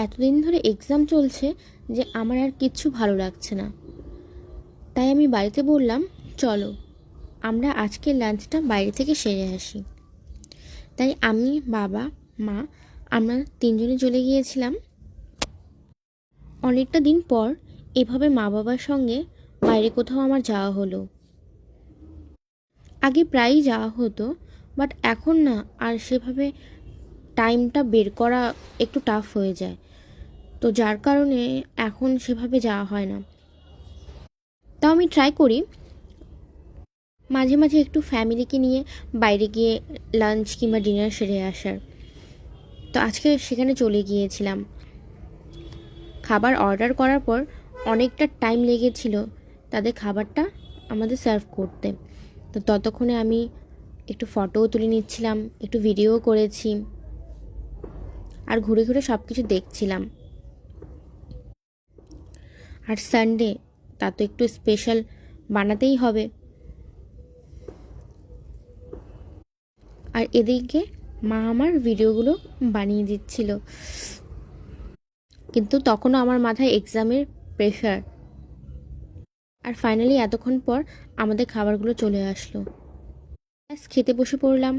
এতদিন ধরে এক্সাম চলছে যে আমার আর কিচ্ছু ভালো লাগছে না। তাই আমি বাড়িতে বললাম, চলো আমরা আজকে লাঞ্চটা বাইরে থেকে সেরে আসি। তাই আমি, বাবা, মা, আমরা তিনজনে চলে গিয়েছিলাম। অনেকটা দিন পর এভাবে মা বাবার সঙ্গে বাইরে কোথাও আমার যাওয়া হলো। আগে প্রায়ই যাওয়া হতো, বাট এখন না আর সেভাবে টাইমটা বের করা একটু টাফ হয়ে যায়। তো যার কারণে এখন সেভাবে যাওয়া হয় না। তাও আমি ট্রাই করি মাঝে মাঝে একটু ফ্যামিলিকে নিয়ে বাইরে গিয়ে লাঞ্চ কিংবা ডিনার সেরে আসার। তো আজকে সেখানে চলে গিয়েছিলাম। খাবার অর্ডার করার পর অনেকটা টাইম লেগেছিল তাদের খাবারটা আমাদের সার্ভ করতে। তো ততক্ষণে আমি একটু ফটোও তুলে নিচ্ছিলাম, একটু ভিডিও করেছি, আর ঘুরে ঘুরে সব কিছু দেখছিলাম। আর সানডে, তা তো একটু স্পেশাল বানাতেই হবে। আর এদিকে মা আমার ভিডিওগুলো বানিয়ে দিচ্ছিল, কিন্তু তখনও আমার মাথায় এক্সামের প্রেশার। আর ফাইনালি এতক্ষণ পর আমাদের খাবারগুলো চলে আসলো। ব্যাস খেতে বসে পড়লাম।